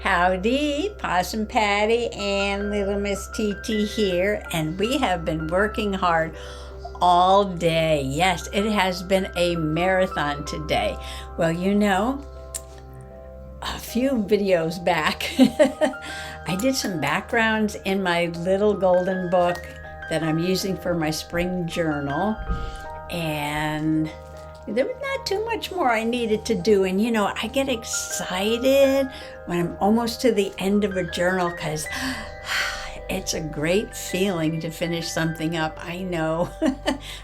Howdy, Possum Patty and Little Miss TT here, and we have been working hard all day. Yes, it has been a marathon today. Well, a few videos back, I did some backgrounds in my little golden book that I'm using for my spring journal, and there was not too much more I needed to do. And I get excited when I'm almost to the end of a journal because it's a great feeling to finish something up. I know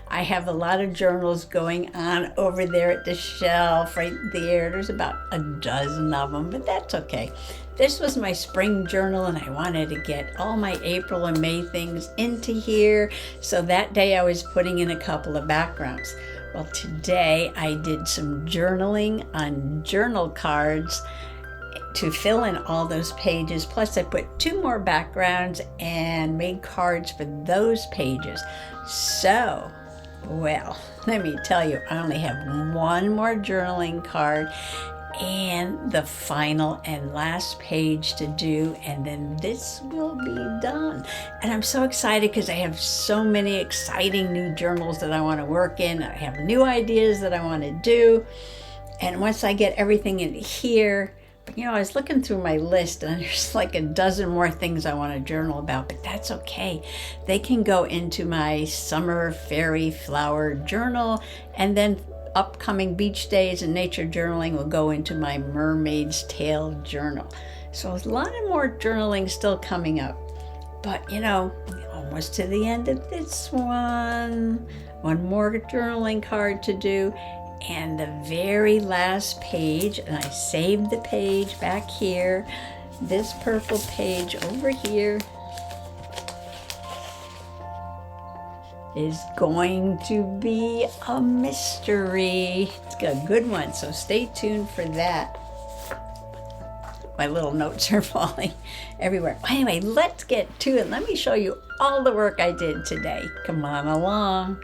I have a lot of journals going on over there at the shelf right there. There's about a dozen of them, but that's okay. This was my spring journal, and I wanted to get all my April and May things into here. So that day I was putting in a couple of backgrounds. Well, today I did some journaling on journal cards to fill in all those pages. Plus I put 2 more backgrounds and made cards for those pages. So, well, let me tell you, I only have 1 more journaling card and the final and last page to do, and then this will be done. And I'm so excited because I have so many exciting new journals that I want to work in. I have new ideas that I want to do, and once I get everything in here, I was looking through my list and there's like a dozen more things I want to journal about, but that's okay. They can go into my summer fairy flower journal, and then upcoming beach days and nature journaling will go into my mermaid's tail journal. So a lot of more journaling still coming up, but almost to the end of this one more journaling card to do, and the very last page, and I saved the page back here, this purple page over here is going to be a mystery. It's a good one, so stay tuned for that. My little notes are falling everywhere. Anyway, let's get to it. Let me show you all the work I did today. Come on along.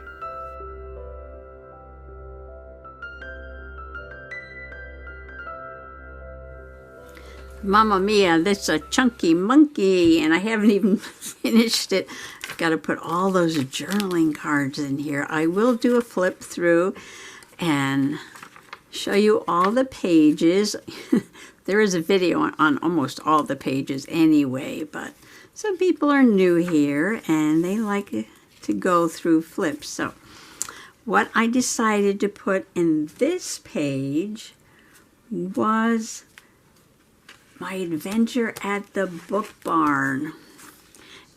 Mamma mia, that's a chunky monkey, and I haven't even finished it. I've got to put all those journaling cards in here. I will do a flip through and show you all the pages. There is a video on almost all the pages anyway, but some people are new here and they like to go through flips. So what I decided to put in this page was my adventure at the book barn.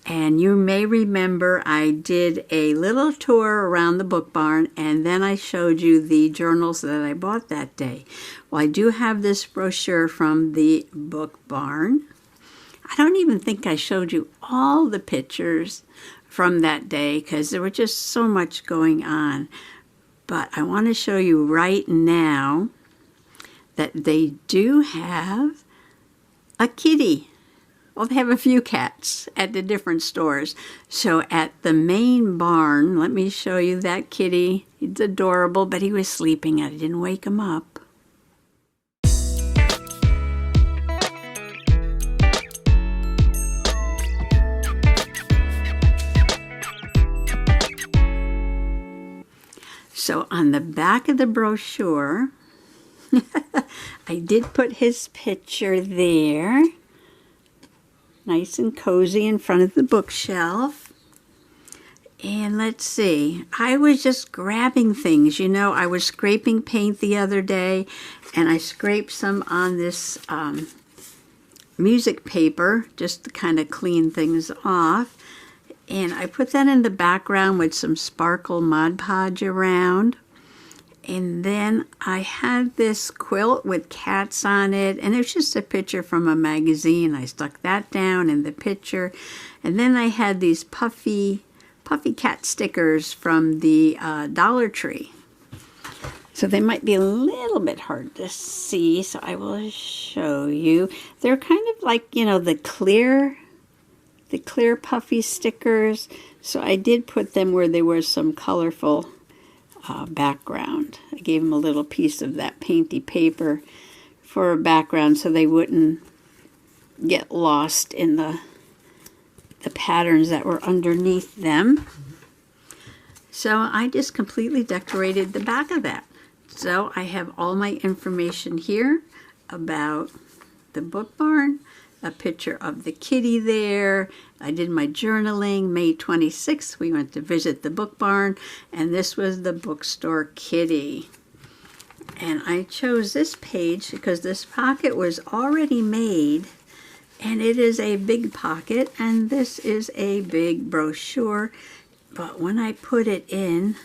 And you may remember I did a little tour around the book barn, and then I showed you the journals that I bought that day. Well, I do have this brochure from the book barn. I don't even think I showed you all the pictures from that day because there was just so much going on. But I want to show you right now that they do have a kitty. Well, they have a few cats at the different stores. So at the main barn, let me show you that kitty. He's adorable, but he was sleeping. I didn't wake him up. So on the back of the brochure, I did put his picture there, nice and cozy in front of the bookshelf. And let's see, I was just grabbing things. I was scraping paint the other day, and I scraped some on this music paper just to kind of clean things off. And I put that in the background with some sparkle Mod Podge around. And then I had this quilt with cats on it, and it was just a picture from a magazine. I stuck that down in the picture. And then I had these puffy cat stickers from the Dollar Tree. So they might be a little bit hard to see, so I will show you. They're kind of like, the clear puffy stickers. So I did put them where there was some colorful background. I gave them a little piece of that painty paper for a background so they wouldn't get lost in the patterns that were underneath them. So I just completely decorated the back of that. So I have all my information here about the book barn, a picture of the kitty there. I did my journaling May 26th. We went to visit the book barn, and this was the bookstore kitty. And I chose this page because this pocket was already made, and it is a big pocket, and this is a big brochure. But when I put it in,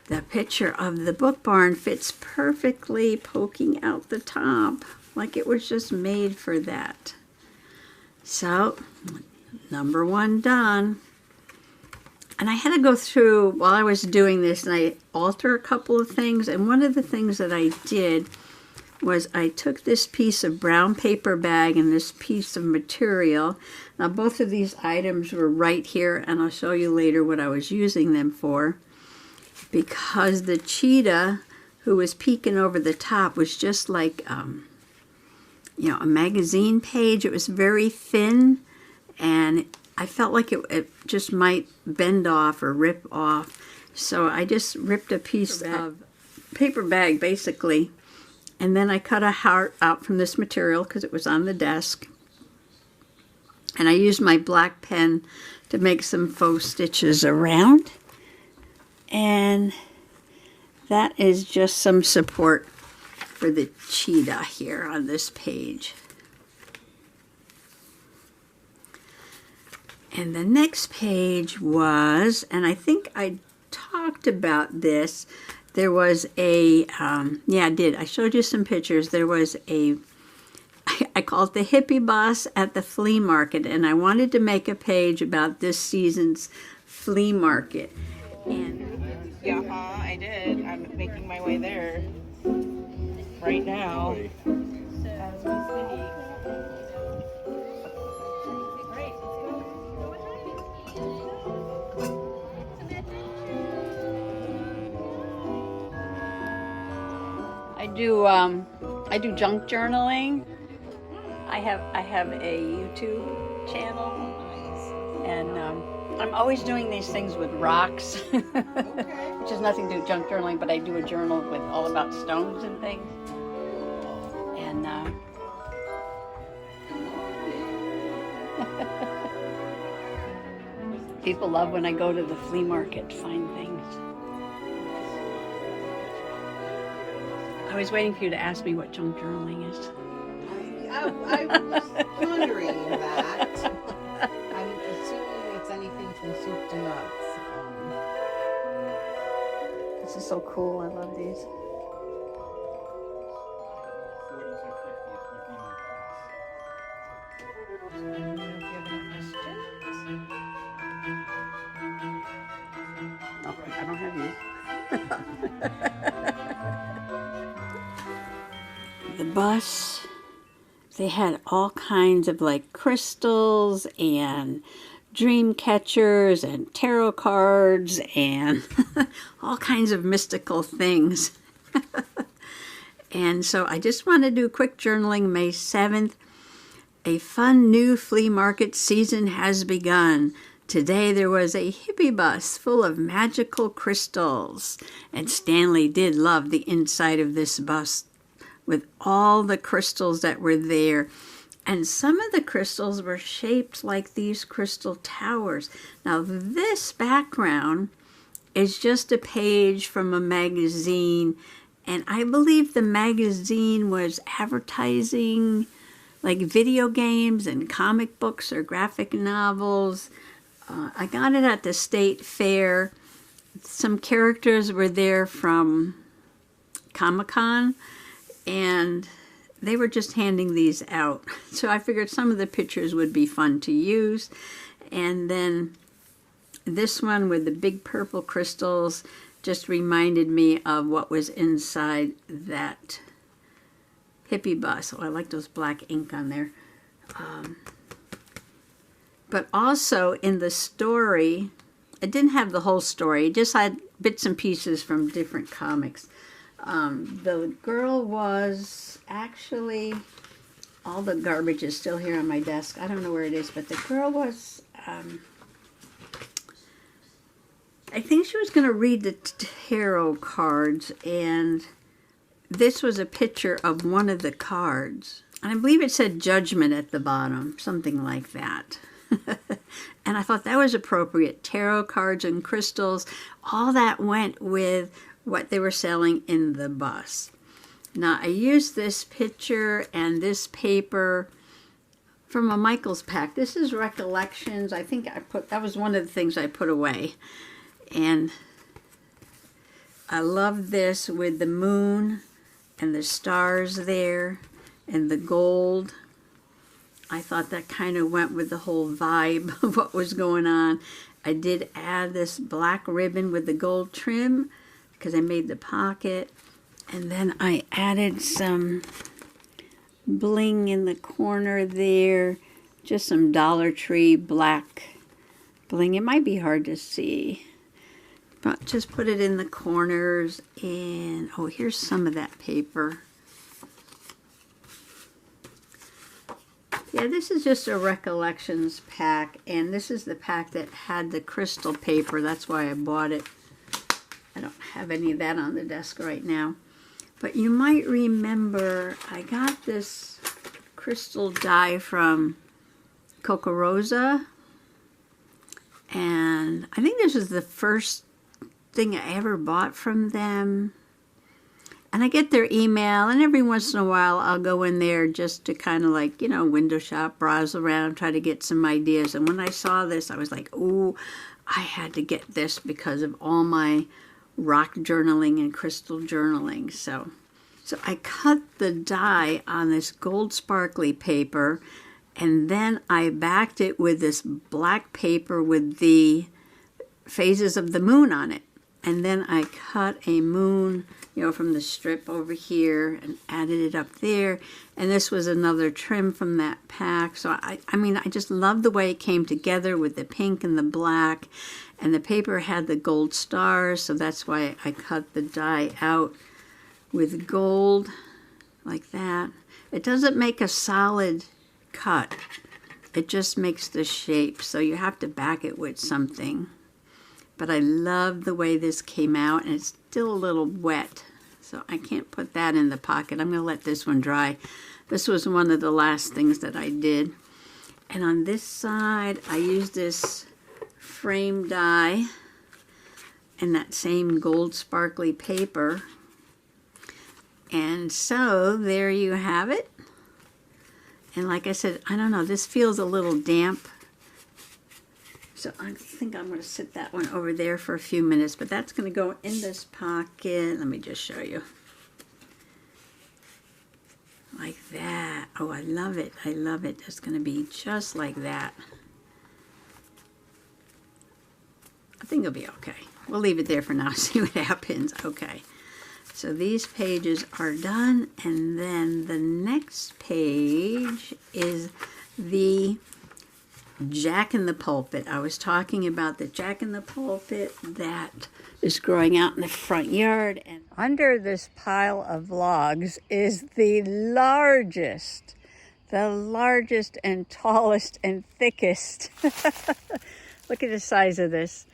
the picture of the book barn fits perfectly poking out the top, like it was just made for that. So, number one done. And I had to go through, while I was doing this, and I alter a couple of things. And one of the things that I did was I took this piece of brown paper bag and this piece of material. Now, both of these items were right here, and I'll show you later what I was using them for. Because the cheetah who was peeking over the top was just like, you know, a magazine page. It was very thin, and I felt like it just might bend off or rip off. So I just ripped a piece of paper bag, basically, and then I cut a heart out from this material because it was on the desk. And I used my black pen to make some faux stitches around. And that is just some support for the cheetah here on this page. And the next page was, and I think I talked about this, there was a, yeah, I did. I showed you some pictures. There was a, I call it the hippie bus at the flea market, and I wanted to make a page about this season's flea market. And yeah, I did. I'm making my way there right now as we speak. I do junk journaling. I have a YouTube channel, and I'm always doing these things with rocks, which has nothing to do with junk journaling, but I do a journal with all about stones and things. And people love when I go to the flea market to find things. I was waiting for you to ask me what junk journaling is. I was wondering that. I'm assuming it's anything from soup to nuts. This is so cool. I love these. No, I don't have these. The bus, they had all kinds of like crystals and dream catchers and tarot cards and all kinds of mystical things. And so I just want to do quick journaling. May 7th, a fun new flea market season has begun. Today there was a hippie bus full of magical crystals, and Stanley did love the inside of this bus with all the crystals that were there. And some of the crystals were shaped like these crystal towers. Now this background is just a page from a magazine, and I believe the magazine was advertising like video games and comic books or graphic novels. I got it at the state fair. Some characters were there from Comic-Con, and they were just handing these out. So I figured some of the pictures would be fun to use. And then this one with the big purple crystals just reminded me of what was inside that hippie bus. Oh, I like those black ink on there. But also in the story, it didn't have the whole story. It just had bits and pieces from different comics. The girl was actually all the garbage is still here on my desk. I don't know where it is, but the girl was, I think she was going to read the tarot cards, and this was a picture of one of the cards. And I believe it said judgment at the bottom, something like that. And I thought that was appropriate. Tarot cards and crystals, all that went with what they were selling in the bus. Now, I used this picture and this paper from a Michael's pack. This is Recollections. I think that was one of the things I put away. And I love this with the moon and the stars there and the gold. I thought that kind of went with the whole vibe of what was going on. I did add this black ribbon with the gold trim because I made the pocket. And then I added some bling in the corner there. Just some Dollar Tree black bling. It might be hard to see, but just put it in the corners. And oh, here's some of that paper. Yeah, this is just a Recollections pack, and this is the pack that had the crystal paper. That's why I bought it. I don't have any of that on the desk right now. But you might remember I got this crystal die from Coca Rosa, and I think this was the first thing I ever bought from them. And I get their email, and every once in a while I'll go in there just to kind of like, window shop, browse around, try to get some ideas. And when I saw this, I was like, ooh, I had to get this because of all my rock journaling and crystal journaling. So I cut the die on this gold sparkly paper, and then I backed it with this black paper with the phases of the moon on it. And then I cut a moon, from the strip over here and added it up there. And this was another trim from that pack. So I just love the way it came together with the pink and the black. And the paper had the gold stars, so that's why I cut the die out with gold like that. It doesn't make a solid cut. It just makes the shape, so you have to back it with something. But I love the way this came out, and it's still a little wet, so I can't put that in the pocket. I'm going to let this one dry. This was one of the last things that I did. And on this side, I used this frame die and that same gold sparkly paper. And so there you have it. And like I said, I don't know, this feels a little damp. So I think I'm going to sit that one over there for a few minutes, but that's going to go in this pocket. Let me just show you. Like that. Oh, I love it. I love it. It's going to be just like that. I think it'll be okay. We'll leave it there for now, see what happens. Okay. So these pages are done, and then the next page is the Jack in the Pulpit. I was talking about the Jack in the Pulpit that is growing out in the front yard, and under this pile of logs is the largest and tallest and thickest. Look at the size of this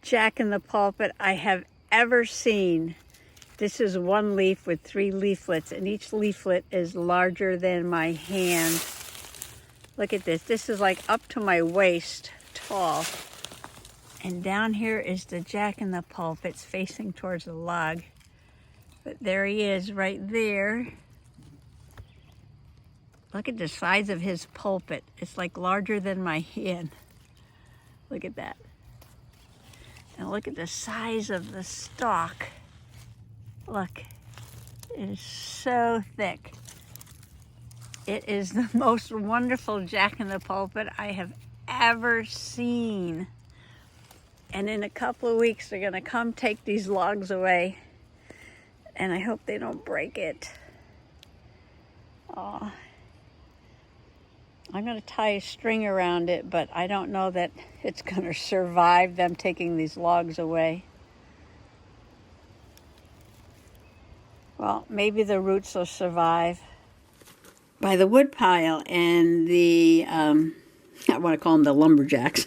Jack in the Pulpit I have ever seen. This is one leaf with 3 leaflets, and each leaflet is larger than my hand. Look at this. This is like up to my waist tall. And down here is the Jack in the Pulpit. It's facing towards the log. But there he is right there. Look at the size of his pulpit. It's like larger than my hand. Look at that. And look at the size of the stalk. Look, it is so thick. It is the most wonderful Jack in the Pulpit I have ever seen. And in a couple of weeks, they're gonna come take these logs away. And I hope they don't break it. Oh. I'm gonna tie a string around it, but I don't know that it's gonna survive them taking these logs away. Well, maybe the roots will survive. by the wood pile, and the, I want to call them the lumberjacks.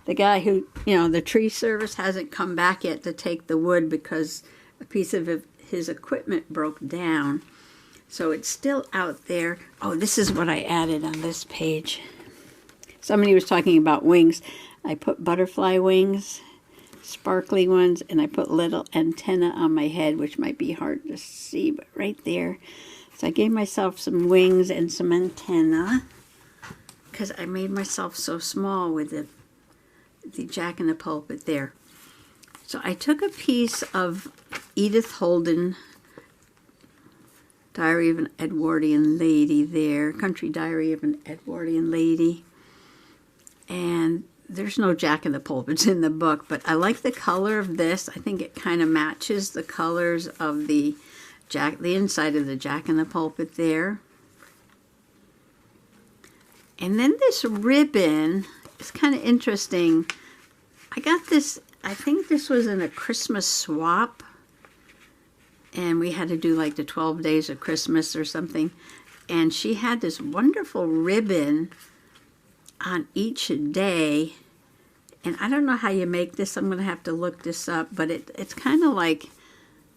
The guy who, the tree service hasn't come back yet to take the wood because a piece of his equipment broke down. So it's still out there. Oh, this is what I added on this page. Somebody was talking about wings. I put butterfly wings, sparkly ones, and I put little antenna on my head, which might be hard to see, but right there. So I gave myself some wings and some antenna because I made myself so small with the Jack in the Pulpit there. So I took a piece of Edith Holden, Diary of an Edwardian Lady there, Country Diary of an Edwardian Lady. And there's no Jack in the Pulpits in the book, but I like the color of this. I think it kind of matches the colors of the inside of the Jack in the Pulpit there. And then this ribbon is kind of interesting. I got this, I think this was in a Christmas swap. And we had to do like the 12 days of Christmas or something. And she had this wonderful ribbon on each day. And I don't know how you make this. I'm going to have to look this up. But it's kind of like,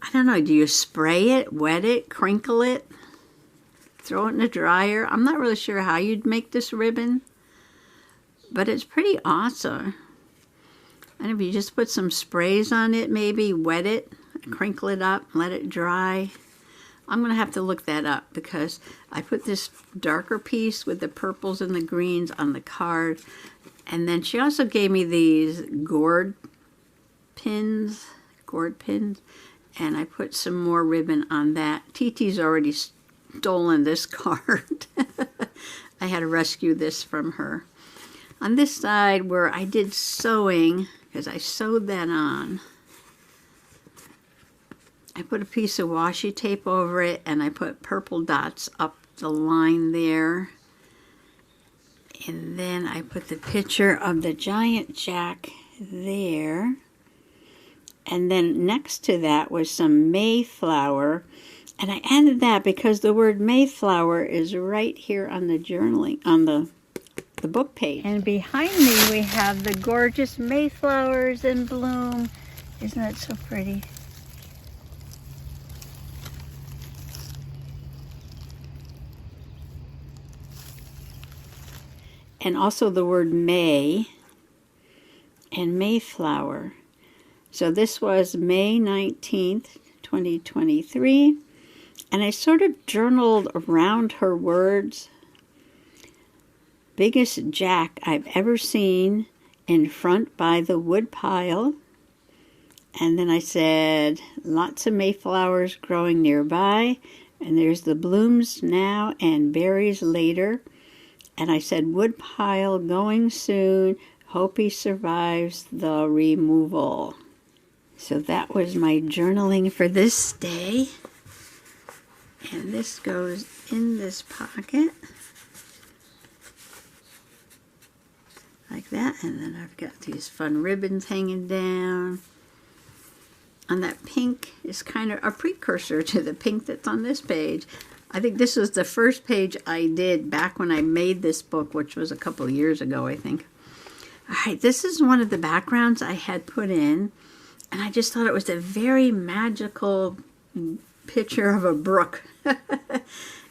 I don't know, do you spray it, wet it, crinkle it, throw it in the dryer? I'm not really sure how you'd make this ribbon. But it's pretty awesome. And if you just put some sprays on it, maybe wet it, crinkle it up, let it dry. I'm going to have to look that up because I put this darker piece with the purples and the greens on the card. And then she also gave me these gourd pins, and I put some more ribbon on that. TT's already stolen this card. I had to rescue this from her. On this side where I did sewing, because I sewed that on, I put a piece of washi tape over it, and I put purple dots up the line there. And then I put the picture of the giant jack there. And then next to that was some Mayflower. And I added that because the word Mayflower is right here on the journaling, on the book page. And behind me we have the gorgeous Mayflowers in bloom. Isn't that so pretty? And also the word May and Mayflower. So this was May 19th, 2023. And I sort of journaled around her words. Biggest jack I've ever seen in front by the wood pile. And then I said, lots of Mayflowers growing nearby. And there's the blooms now and berries later. And I said, wood pile going soon. Hope he survives the removal. So that was my journaling for this day. And this goes in this pocket. Like that. And then I've got these fun ribbons hanging down. And that pink is kind of a precursor to the pink that's on this page. I think this was the first page I did back when I made this book, which was a couple of years ago, I think. All right, this is one of the backgrounds I had put in, and I just thought it was a very magical picture of a brook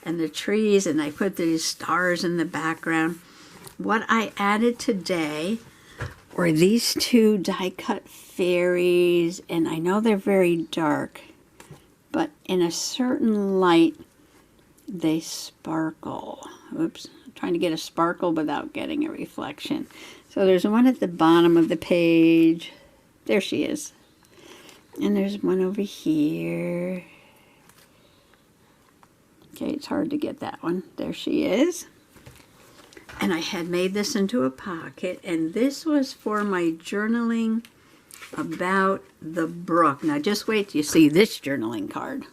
and the trees, and I put these stars in the background. What I added today were these two die-cut fairies, and I know they're very dark, but in a certain light, they sparkle. Oops, I'm trying to get a sparkle without getting a reflection. So there's one at the bottom of the page. There she is. And there's one over here. Okay, it's hard to get that one. There she is. And I had made this into a pocket, and this was for my journaling about the brook. Now just wait till you see this journaling card.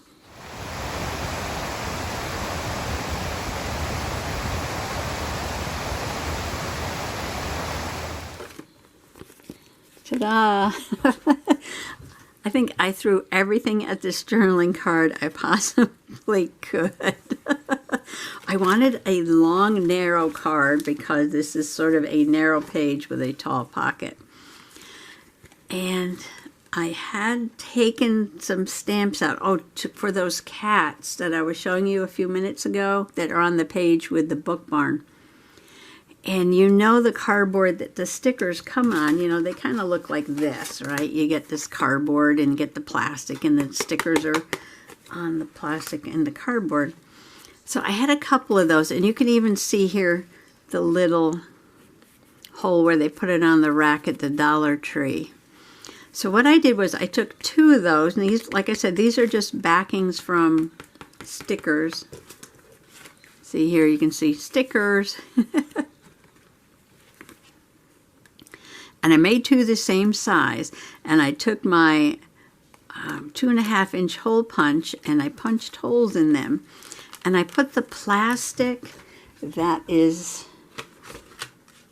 Ta-da! I think I threw everything at this journaling card I possibly could. I wanted a long, narrow card because this is sort of a narrow page with a tall pocket. And I had taken some stamps out, for those cats that I was showing you a few minutes ago that are on the page with the book barn. And you know the cardboard that the stickers come on, you know, they kind of look like this, right? You get this cardboard and get the plastic, and the stickers are on the plastic and the cardboard. So I had a couple of those, and you can even see here the little hole where they put it on the rack at the Dollar Tree. So what I did was I took 2 of those, and these, like I said, these are just backings from stickers. See here, you can see stickers. And I made 2 the same size, and I took my 2.5-inch hole punch, and I punched holes in them. And I put the plastic that is,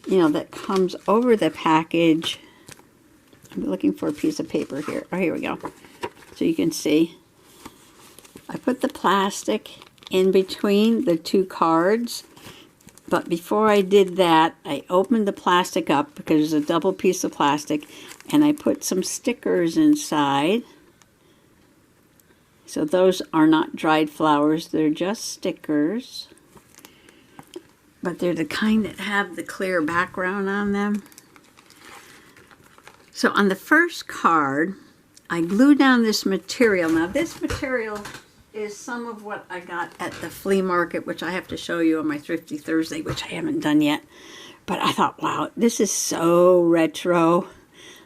you know, that comes over the package. I'm looking for a piece of paper here. Oh, here we go. So you can see. I put the plastic in between the 2 cards. But before I did that, I opened the plastic up because there's a double piece of plastic. And I put some stickers inside. So those are not dried flowers. They're just stickers. But they're the kind that have the clear background on them. So on the first card, I glued down this material. Now this material is some of what I got at the flea market, which I have to show you on my Thrifty Thursday, which I haven't done yet. But I thought, wow, this is so retro.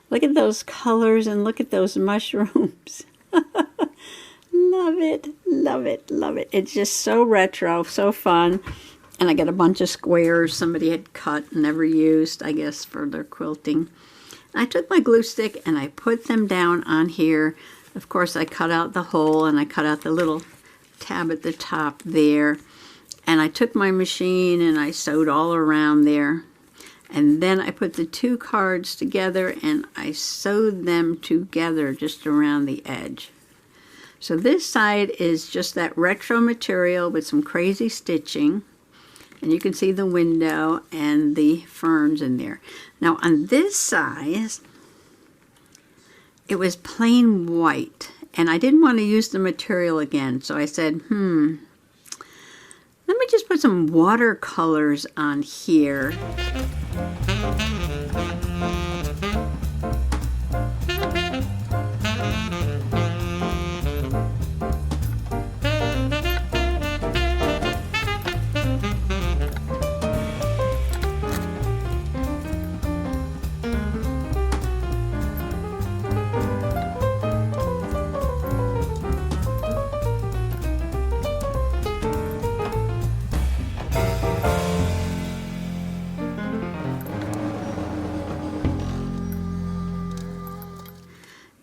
Look at those colors and look at those mushrooms. Love it, love it, love it. It's just so retro, so fun. And I got a bunch of squares somebody had cut and never used, I guess, for their quilting. I took my glue stick and I put them down on here. Of course, I cut out the hole and I cut out the little tab at the top there. And I took my machine and I sewed all around there. And then I put the 2 cards together and I sewed them together just around the edge. So this side is just that retro material with some crazy stitching. And you can see the window and the ferns in there. Now on this side, it was plain white. And I didn't want to use the material again. So I said, let me just put some watercolors on here.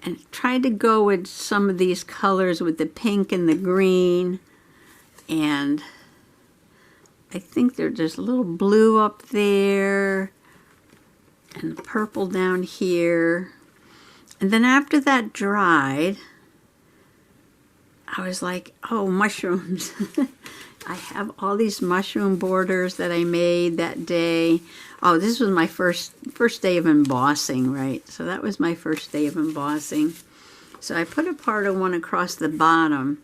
And tried to go with some of these colors with the pink and the green. And I think there's a little blue up there. And purple down here. And then after that dried, I was like, oh, mushrooms. I have all these mushroom borders that I made that day. Oh, this was my first day of embossing, right? So that was my first day of embossing. So I put a part of one across the bottom.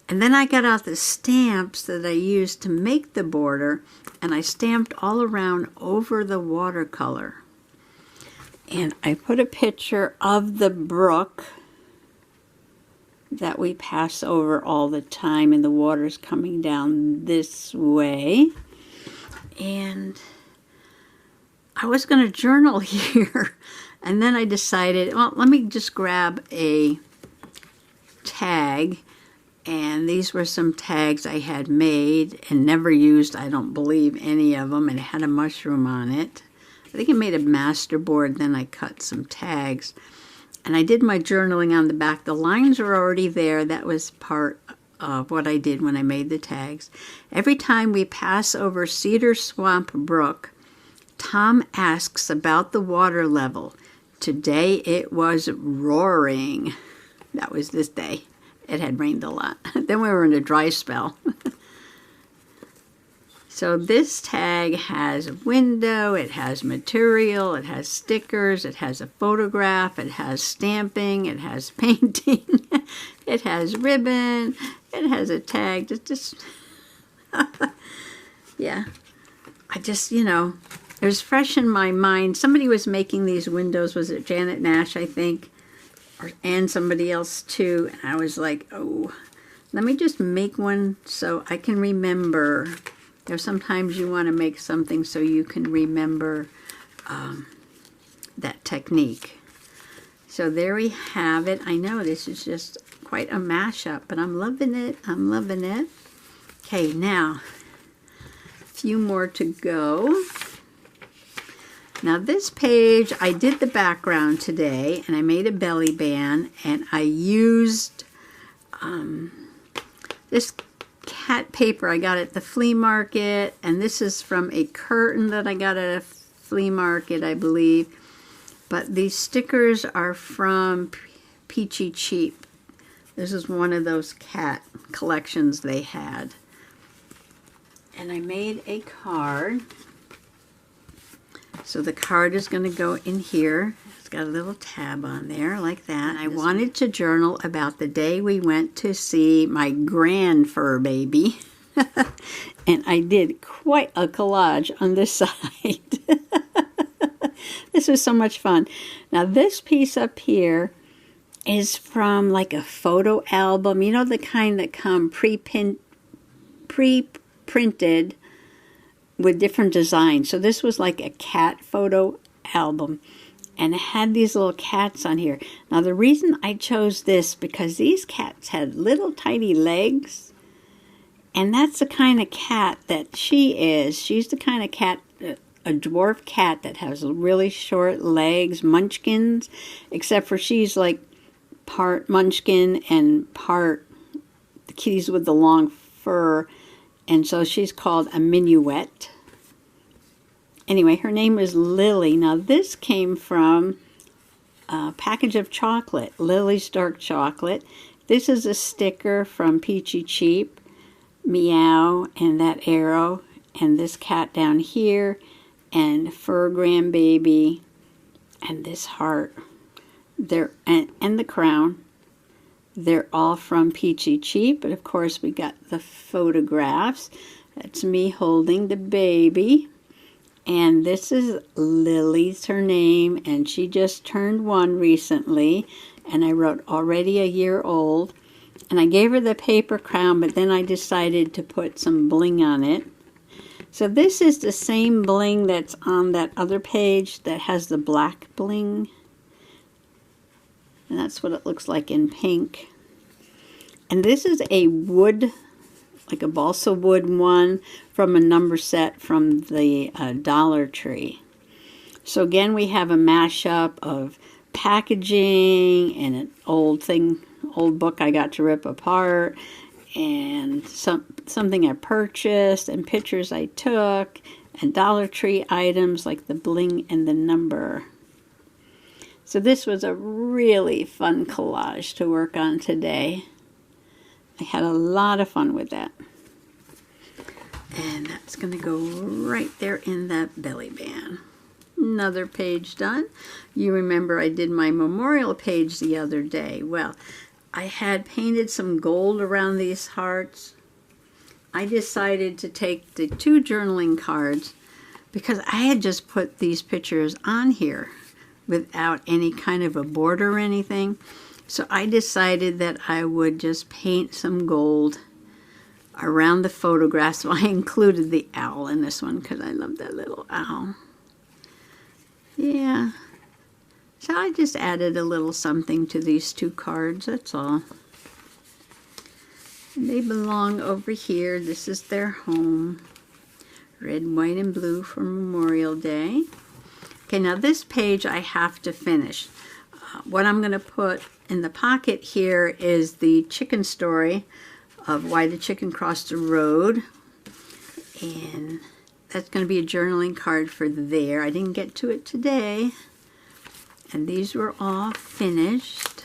And then I got out the stamps that I used to make the border. And I stamped all around over the watercolor. And I put a picture of the brook that we pass over all the time, and the water's coming down this way. And I was going to journal here, and then I decided, well, let me just grab a tag. And these were some tags I had made and never used, I don't believe, any of them, and it had a mushroom on it. I think I made a master board, then I cut some tags. And I did my journaling on the back. The lines were already there. That was part of what I did when I made the tags. Every time we pass over Cedar Swamp Brook, Tom asks about the water level. Today it was roaring. That was this day. It had rained a lot. Then we were in a dry spell. So this tag has a window, it has material, it has stickers, it has a photograph, it has stamping, it has painting, it has ribbon, it has a tag. Just yeah. I just, you know, it was fresh in my mind. Somebody was making these windows. Was it Janet Nash, I think? And somebody else too. And I was like, oh, let me just make one so I can remember. You know, sometimes you want to make something so you can remember that technique. So there we have it. I know this is just quite a mashup, but I'm loving it. I'm loving it. Okay, now, a few more to go. Now this page, I did the background today, and I made a belly band, and I used this cat paper I got at the flea market, and this is from a curtain that I got at a flea market, I believe. But these stickers are from Peachy Cheap. This is one of those cat collections they had. And I made a card. So the card is going to go in here. It's got a little tab on there like that. I wanted to journal about the day we went to see my grand fur baby. And I did quite a collage on this side. This was so much fun. Now this piece up here is from like a photo album. You know, the kind that come pre-printed with different designs. So this was like a cat photo album, and it had these little cats on here. Now the reason I chose this, because these cats had little tiny legs, and that's the kind of cat that she is. She's the kind of cat, a dwarf cat that has really short legs, munchkins, except for she's like part munchkin and part the kitties with the long fur. And so she's called a minuet. Anyway, her name is Lily. Now this came from a package of chocolate, Lily's Dark Chocolate. This is a sticker from Peachy Cheap, Meow, and that arrow, and this cat down here, and Fur Grandbaby, and this heart. And the crown. They're all from Peachy Cheap, but of course we got the photographs. That's me holding the baby. And this is Lily's her name, and she just turned 1 recently. And I wrote already a year old. And I gave her the paper crown, but then I decided to put some bling on it. So this is the same bling that's on that other page that has the black bling. And that's what it looks like in pink. And this is a wood, like a balsa wood one from a number set from the Dollar Tree. So again, we have a mashup of packaging and an old book I got to rip apart, and something I purchased, and pictures I took, and Dollar Tree items like the bling and the number. So this was a really fun collage to work on today. I had a lot of fun with that. And that's going to go right there in that belly band. Another page done. You remember I did my memorial page the other day. Well, I had painted some gold around these hearts. I decided to take the 2 journaling cards because I had just put these pictures on here without any kind of a border or anything. So I decided that I would just paint some gold around the photograph. So I included the owl in this one because I love that little owl. Yeah. So I just added a little something to these 2 cards, that's all. And they belong over here. This is their home. Red, white, and blue for Memorial Day. Okay, now this page I have to finish. What I'm going to put in the pocket here is the chicken story of why the chicken crossed the road. And that's going to be a journaling card for there. I didn't get to it today. And these were all finished.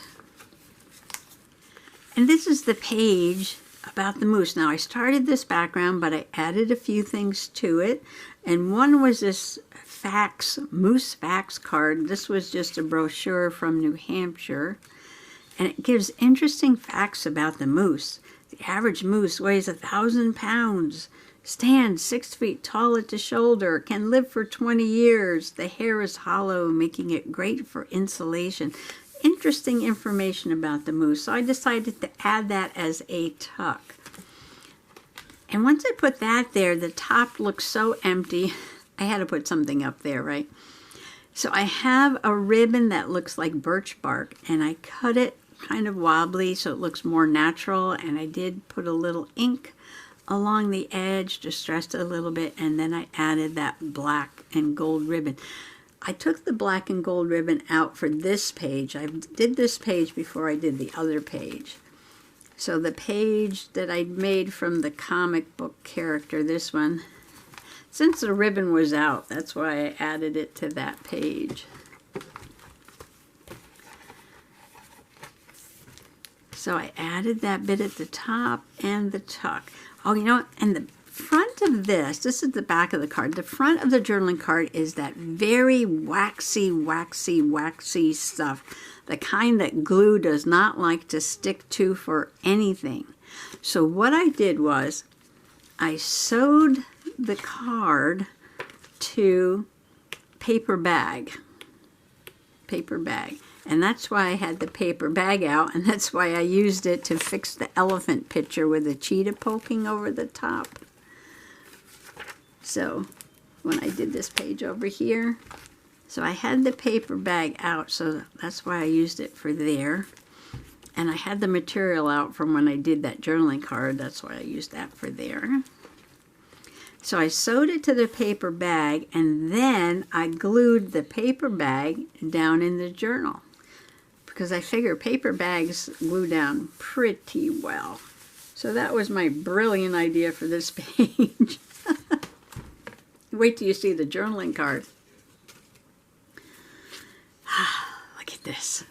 And this is the page about the moose. Now I started this background, but I added a few things to it. And one was this moose fax card. This was just a brochure from New Hampshire. And it gives interesting facts about the moose. The average moose weighs 1,000 pounds, stands 6 feet tall at the shoulder, can live for 20 years. The hair is hollow, making it great for insulation. Interesting information about the moose. So I decided to add that as a tuck. And once I put that there, the top looks so empty. I had to put something up there, right? So I have a ribbon that looks like birch bark, and I cut it kind of wobbly so it looks more natural, and I did put a little ink along the edge, distressed it a little bit, and then I added that black and gold ribbon. I took the black and gold ribbon out for this page. I did this page before I did the other page. So the page that I made from the comic book character, this one, since the ribbon was out, that's why I added it to that page. So I added that bit at the top and the tuck. Oh, you know what? And the front of this is the back of the card. The front of the journaling card is that very waxy stuff. The kind that glue does not like to stick to for anything. So what I did was I sewed the card to paper bag. And that's why I had the paper bag out, and that's why I used it to fix the elephant picture with the cheetah poking over the top. So when I did this page over here, so I had the paper bag out, so that's why I used it for there. And I had the material out from when I did that journaling card, that's why I used that for there. So I sewed it to the paper bag, and then I glued the paper bag down in the journal, because I figure paper bags glue down pretty well. So that was my brilliant idea for this page. Wait till you see the journaling card. Look at this.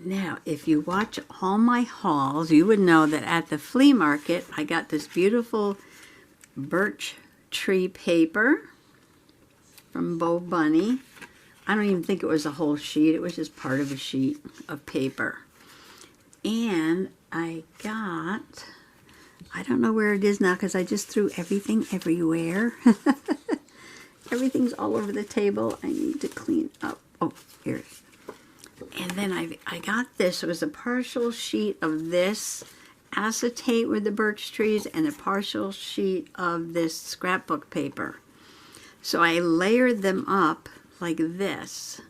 Now, if you watch all my hauls, you would know that at the flea market, I got this beautiful birch tree paper from Bo Bunny. I don't even think it was a whole sheet. It was just part of a sheet of paper. And I got, I don't know where it is now because I just threw everything everywhere. Everything's all over the table. I need to clean up. Oh, here it is. And then I got this. It was a partial sheet of this acetate with the birch trees and a partial sheet of this scrapbook paper. So I layered them up like this.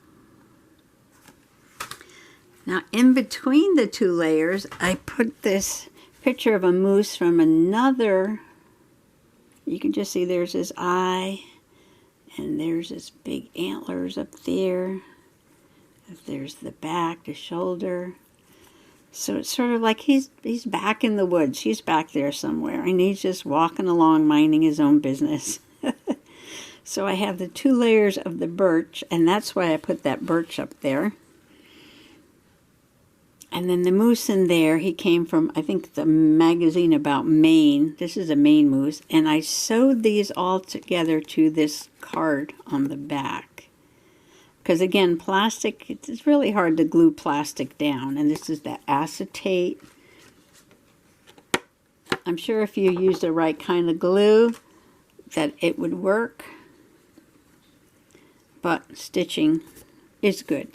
Now in between the two layers, I put this picture of a moose from another. You can just see there's his eye, and there's his big antlers up there. There's the back, the shoulder. So it's sort of like he's back in the woods. He's back there somewhere, and he's just walking along minding his own business. So I have the two layers of the birch, and that's why I put that birch up there. And then the moose in there, he came from, I think, the magazine about Maine. This is a Maine moose. And I sewed these all together to this card on the back. Because again, plastic, it's really hard to glue plastic down. And this is the acetate. I'm sure if you use the right kind of glue, that it would work. But stitching is good.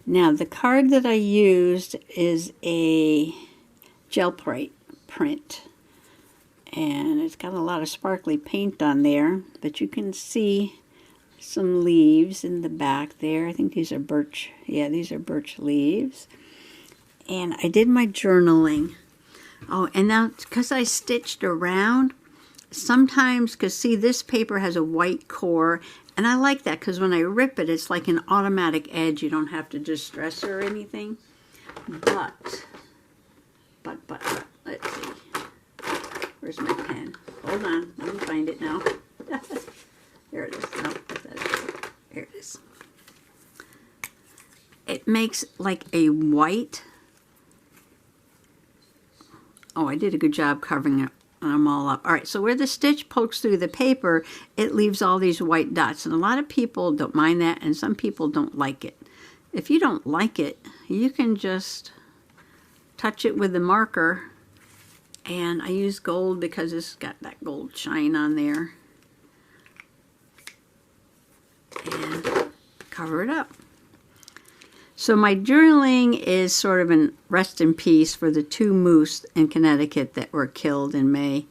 Now, the card that I used is a gel print. And it's got a lot of sparkly paint on there. But you can see some leaves in the back there. I think these are birch. Yeah, these are birch leaves. And I did my journaling. Oh, and now, because I stitched around, sometimes, because see, this paper has a white core. And I like that because when I rip it, it's like an automatic edge. You don't have to distress or anything. But, let's see. Where's my pen? Hold on. Let me find it now. There it is. No, here it is. It makes like a white Oh, I did a good job covering it. Them all up. All right, so where the stitch pokes through the paper, it leaves all these white dots. And a lot of people don't mind that, and some people don't like it. If you don't like it, you can just touch it with the marker. And I use gold because it's got that gold shine on there. And cover it up. So my journaling is sort of an rest in peace for the 2 moose in Connecticut that were killed in May.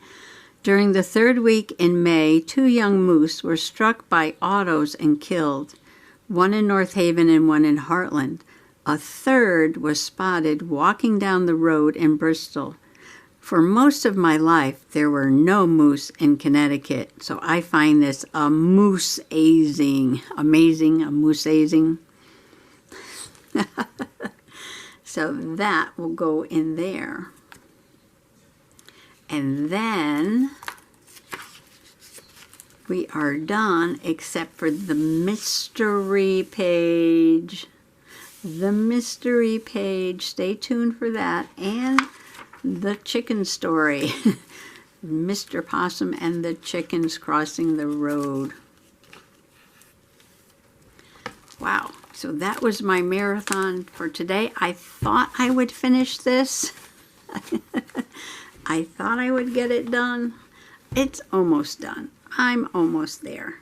During the 3rd week in May, 2 young moose were struck by autos and killed, one in North Haven and one in Heartland. A 3rd was spotted walking down the road in Bristol. For most of my life, there were no moose in Connecticut, so I find this a moose-azing, amazing, a moose-azing. So that will go in there. And then we are done except for the mystery page. The mystery page. Stay tuned for that. And the chicken story. Mr. Possum and the chickens crossing the road. Wow. So that was my marathon for today. I thought I would finish this. I thought I would get it done. It's almost done. I'm almost there.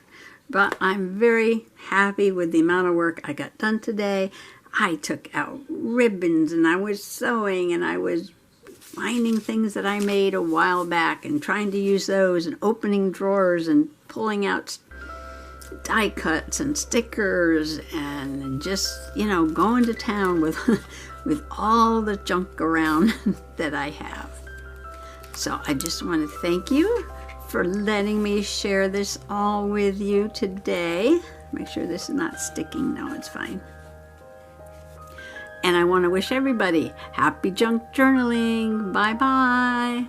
But I'm very happy with the amount of work I got done today. I took out ribbons and I was sewing and I was finding things that I made a while back and trying to use those and opening drawers and pulling out die cuts and stickers and just, you know, going to town with with all the junk around that I have. So I just want to thank you for letting me share this all with you today. Make sure this is not sticking. No, it's fine. And I want to wish everybody happy junk journaling. Bye-bye.